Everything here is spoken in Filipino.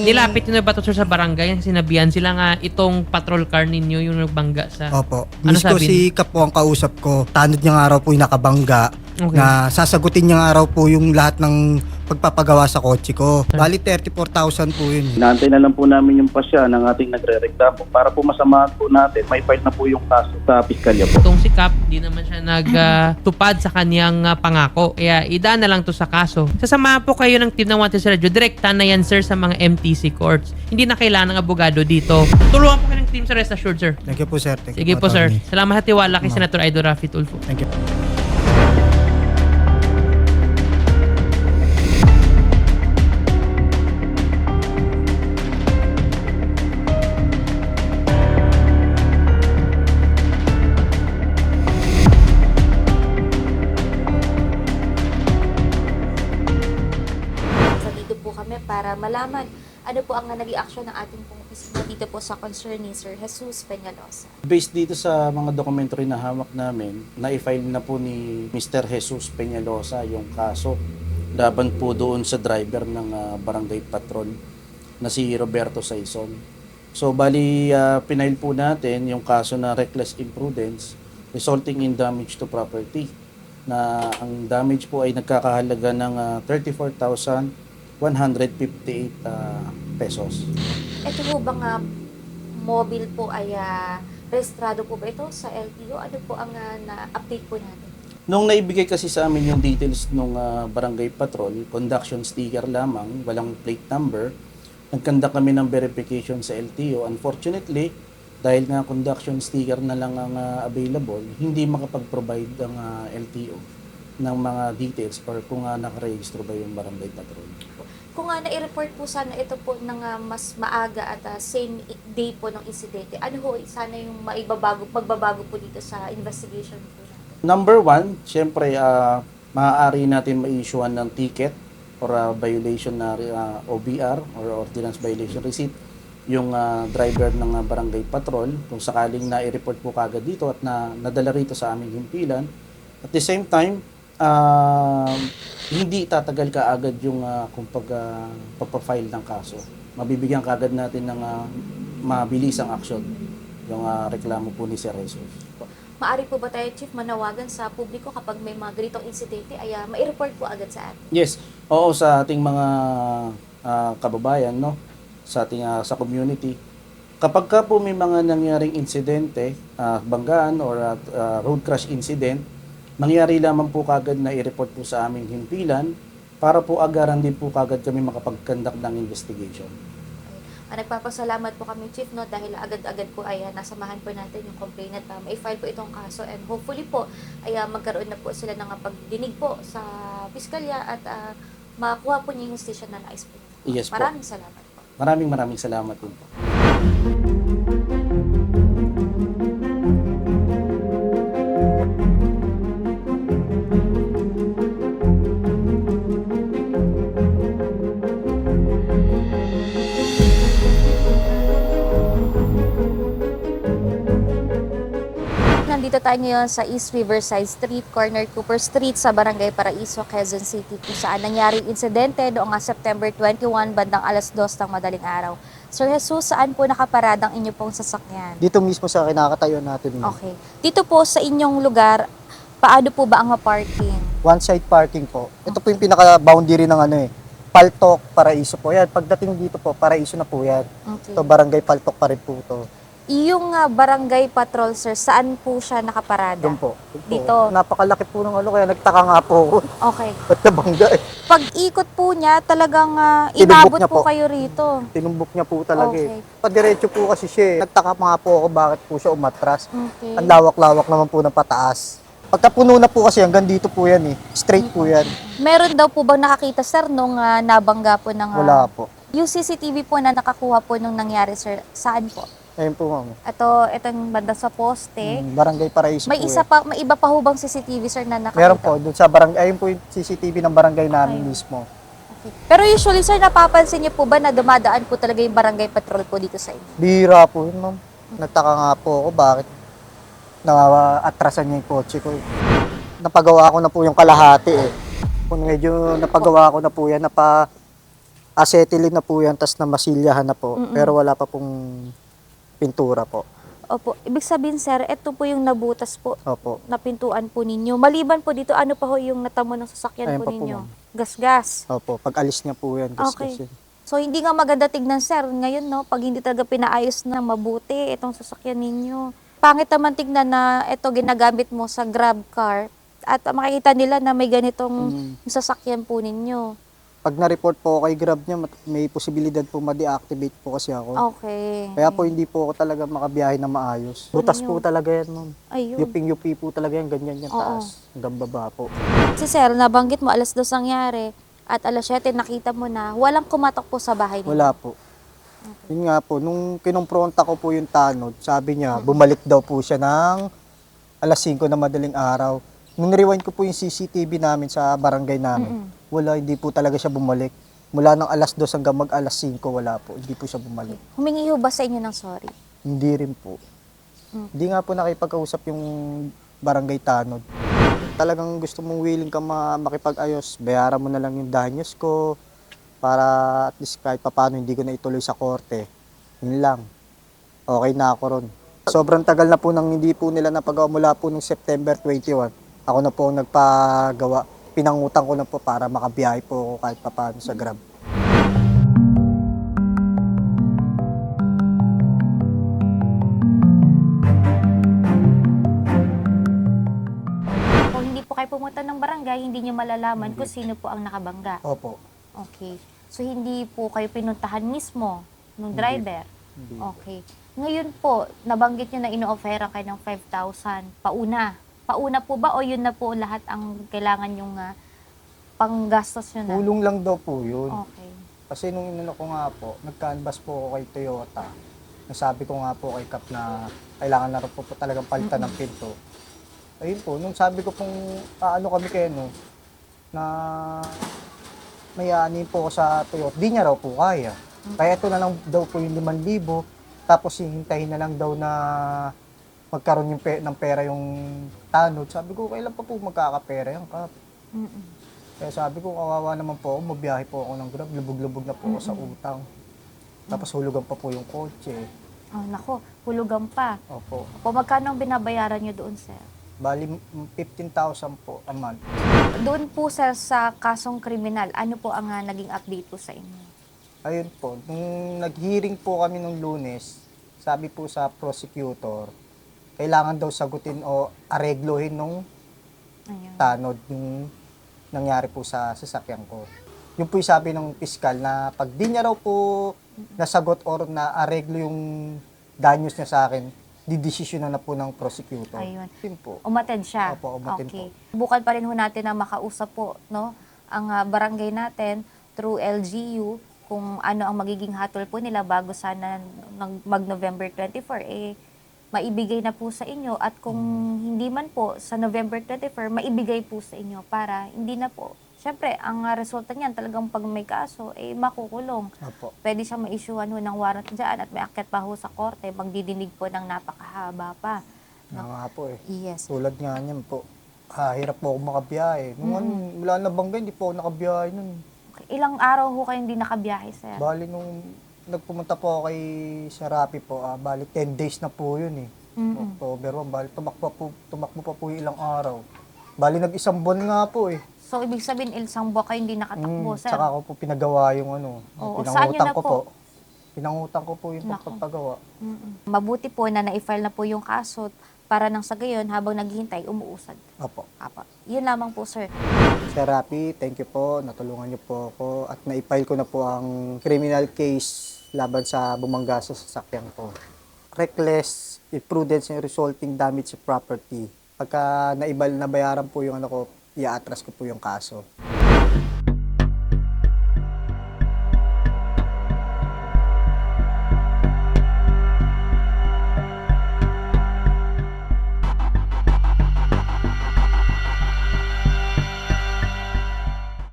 Nilapit nyo na ba ito, sir, sa barangay? Sinabihan sila nga itong patrol car ninyo yung nagbangga sa... Opo. Ano Miss ko sabi si Kap po ang kausap ko. Tanod niya nga raw po yung nakabangga. Okay. Na sasagutin niya nga raw po yung lahat ng pagpapagawa sa kotse ko. Bali 34,000 po yun. Inaantay na lang po namin yung pasya ng ating nagre-reklamo para po masamahan po natin. May file na po yung kaso sa piskalya po. Itong si Cap, di naman siya nagtupad sa kanyang pangako. Kaya idaan na lang to sa kaso. Sasamahan po kayo ng team ng Wanted sa Radyo. Direkta na yan, sir, sa mga MTC courts. Hindi na kailangan ng abogado dito. Tulungan po kayo ng team sa Rest Assured, sir. Thank you po, sir. Thank Sige you po, sir. attorney. Salamat at tiwala kay Senator Idol Rafi Tulfo. Thank you. So dito po kami para malaman ano po ang naging aksyon ng ating pong opisina dito po sa concern ni Sir Jesus Peñalosa. Based dito sa mga documentary na hawak namin, na-file na po ni Mr. Jesus Peñalosa yung kaso laban po doon sa driver ng barangay patrol na si Roberto Saison. So bali pinail po natin yung kaso na reckless imprudence resulting in damage to property na ang damage po ay nagkakahalaga ng 34,158 pesos. Ito po bang mobile po ay rehistrado po ba ito sa LTO? Ano po ang na-update po natin? Nung naibigay kasi sa amin yung details nung barangay patrol, conduction sticker lamang, walang plate number, nagkanda kami ng verification sa LTO. Unfortunately, dahil nga conduction sticker na lang ang available, hindi makapag-provide ang LTO ng mga details or kung nakarehistro ba yung barangay patrol. Kung na-report po sana ito po ng mas maaga at same day po ng insidente, ano ho sana yung pagbabago po dito sa investigation po natin? Number one, syempre, maaari natin ma-issuean ng ticket or violation na OBR or Ordinance Violation Receipt yung driver ng barangay patrol kung sakaling na-report po kagad dito at nadala rito sa aming himpilan. At the same time, hindi tatagal kaagad yung pagpa-file ng kaso. Mabibigyan kaagad natin ng mabilisang aksyon yung reklamo po ni Sir Jesus. Maari po ba tayo, Chief, manawagan sa publiko kapag may mga ganitong insidente ay mai-report po agad sa atin? Yes, oo, sa ating mga kababayan, no, sa ating sa community. Kapag ka po may mga nangyaring insidente, banggaan or road crash incident, mangyari lamang po kagad na i-report po sa aming himpilan para po agaran din po kagad kami makapag-conduct ng investigation. Nagpapasalamat po kami, Chief, no, dahil agad-agad po ay nasamahan po natin yung complainant na ma-file po itong kaso and hopefully po ay magkaroon na po sila ng pagdinig po sa piskalya at makuha po niya yung hustisya na nais po. Yes po. Maraming salamat po. Maraming salamat din po. Nandito tayo ngayon sa East Riverside Street, corner Cooper Street sa Barangay Paraiso, Quezon City, kung saan nangyaring insidente noong September 21 bandang alas 2 ng madaling araw. Sir Jesus, saan po nakaparada ang inyo pong sasakyan? Dito mismo sa kinakatayo natin. Okay. Dito po sa inyong lugar, paano po ba ang parking? One side parking po. Ito po yung pinaka-boundary ng Paltok, Paraiso po. Yan, pagdating dito po, Paraiso na po yan. Okay. Ito, Barangay Paltok pa rin po ito. Yung barangay patrol, sir, saan po siya nakaparada? Doon po. Dito. Napakalaki po ng kaya nagtaka nga po ako. Okay. Ba't nabangga eh? Pag ikot po niya, talagang Tinumbok inabot niya po po. kayo rito. Tinumbok niya po talaga Okay. Padiretso po kasi siya eh. Nagtaka pa nga po ako bakit po siya umatras. Okay. Ang lawak-lawak naman po ng pataas. Pagkapuno na po kasi hanggang dito po yan eh. Straight po yan. Meron daw po bang nakakita, sir, nung nabangga po ng... Wala po. Yung CCTV po na nakakuha po nung nangyari, sir, saan po? Ayun po ma'am. Itong banda sa poste. Barangay Paraiso May po isa yan. pa, may iba pa hubang CCTV, sir, na nakakita? Meron po, doon sa barangay, ayun po yung CCTV ng barangay namin mismo. Okay. Pero usually, sir, napapansin niyo po ba na dumadaan po talaga yung barangay patrol po dito sa inyo? Bihira po yun, ma'am. Nagtaka nga po ako bakit na-atrasan niya yung kotse ko. Napagawa ko na po yung kalahati eh. Kung medyo napagawa ko na po yan, Acetylene na po yan, tas na masilyahan na po. Pero wala pa pong pintura po. Opo. Ibig sabihin, sir, ito po yung nabutas po, Opo. na pintuan po ninyo. Maliban po dito, ano pa ho yung natamo ng sasakyan Ayun po pa po, ninyo? ma'am. Gas-gas. Opo, pag alis niya po yan. Okay. Yun. So, hindi nga maganda tignan, sir, ngayon, no? Pag hindi talaga pinaayos na mabuti itong sasakyan ninyo. Pangit naman tignan na ito ginagamit mo sa Grab car at makikita nila na may ganitong sasakyan po ninyo. Pag na-report po ako kay Grab niya, may posibilidad po ma-deactivate po kasi ako. Okay. Kaya po hindi po ako talaga makabiyahe na maayos. Butas po talaga yan, ma'am. Ayun. Yuping-yupi po talaga yan, ganyan yan Oo. taas. Hanggang baba po. Si sir, nabanggit mo alas 2 nangyari at alas 7 nakita mo na walang kumatok po sa bahay ninyo. Wala po. Yun nga po, nung kinumpronta ko po yung tanod, sabi niya, bumalik daw po siya ng alas 5 na madaling araw. Nung rewind ko po yung CCTV namin sa barangay namin, wala, hindi po talaga siya bumalik. Mula ng alas 2 hanggang mag alas 5, wala po. Hindi po siya bumalik. Humingi ho ba sa inyo ng sorry? Hindi rin po. Hindi nga po nakipag-usap yung barangay tanod. Talagang gusto mong willing ka makipag-ayos, bayaran mo na lang yung danyos ko para at least kahit papaano hindi ko na ituloy sa korte. Yun lang. Okay na ako ron. Sobrang tagal na po nang hindi po nila napagawa mula po nung September 21. Ako na po ang nagpagawa. Pinangutang ko na po para makabiyahe po ako kahit papaano sa Grab. Kung hindi po kayo pumunta ng barangay, hindi nyo malalaman kung sino po ang nakabangga. Opo. Okay. So, hindi po kayo pinuntahan mismo ng driver? Hindi. Okay. Ngayon po, nabanggit nyo na ino-offera kayo ng 5,000 pauna. Pauna po ba o yun na po lahat ang kailangan yung panggastos nyo na? Tulong lang daw po yun. Okay. Kasi nung inano ko nga po, nag-canvas po ako kay Toyota. Nasabi ko nga po kay Kap na kailangan na rin po talagang palitan ng pinto. Ayun po, nung sabi ko pong ano kami kayo no, na may aanin po ako sa Toyota, di niya raw po kaya. Kaya ito na lang daw po yung 5,000, tapos hihintayin na lang daw na magkaroon yung ng pera yung tanod. Sabi ko, kailan pa po magkakapera yan, Kap? Kaya sabi ko, kawawa naman po ako, mabiyahe po ako ng Grab, lubog-lubog na po ako sa utang. Tapos hulugan pa po yung kotse. Oh, nako, hulugan pa. Opo. O magkano ang binabayaran nyo doon, sir? Bali, 15,000 po a month. Doon po, sir, sa kasong kriminal, ano po ang naging update po sa inyo? Ayun po, nung nag-hearing po kami nung Lunes, sabi po sa prosecutor, kailangan daw sagutin o areglohin nung Ayun. tanod yung nangyari po sa sasakyan ko. Yung po yung sabi ng piskal na pag di niya raw po nasagot or na areglo yung danyos niya sa akin, didesisyonan na po ng prosecutor. Ayun. Yun po. Umattend siya? Opo, umattend okay. Bukan pa rin ho natin na makausap po, no, ang barangay natin through LGU kung ano ang magiging hatol po nila bago sana mag-November 24, maibigay na po sa inyo at kung hindi man po sa November 24, maibigay po sa inyo para hindi na po. Siyempre, ang resulta niyan talagang pag may kaso, makukulong. Opo. Pwede siyang ma-issuean ho ng warrant dyan at may akyat pa ho sa korte, magdidinig po ng napakahaba pa. Na nga po eh. Yes. Tulad nga niyan po. Hirap po ako makabiyahe. Nung wala na bangga, hindi po ako nakabiyahe nun. Okay. Ilang araw ho kayo hindi nakabiyahe, sir? Bali nung nagpumunta po ako kay Sarapi po, bali 10 days na po yun eh. October 1, bali tumakbo pa po yung ilang araw. Bali nag-isang buwan nga po eh. So, ibig sabihin, isang buwan kayo hindi nakatakbo, sir? Tsaka ko po pinagawa yung ano, Oo, saan yun na ko po? po. Pinangutang ko po yung Nako. pagpagawa. Mabuti po na na-file na po yung kaso para nang sa gayon, habang naghihintay, umuusad. Opo. Apa. Yun lamang po, sir. Sir Rapi, thank you po. Natulungan niyo po ako at na-file ko na po ang criminal case laban sa bumangga sa sasakyan ko. Reckless imprudence and resulting damage to property. Pagka nabayaran po yung ano ko, i-atras ko po yung kaso.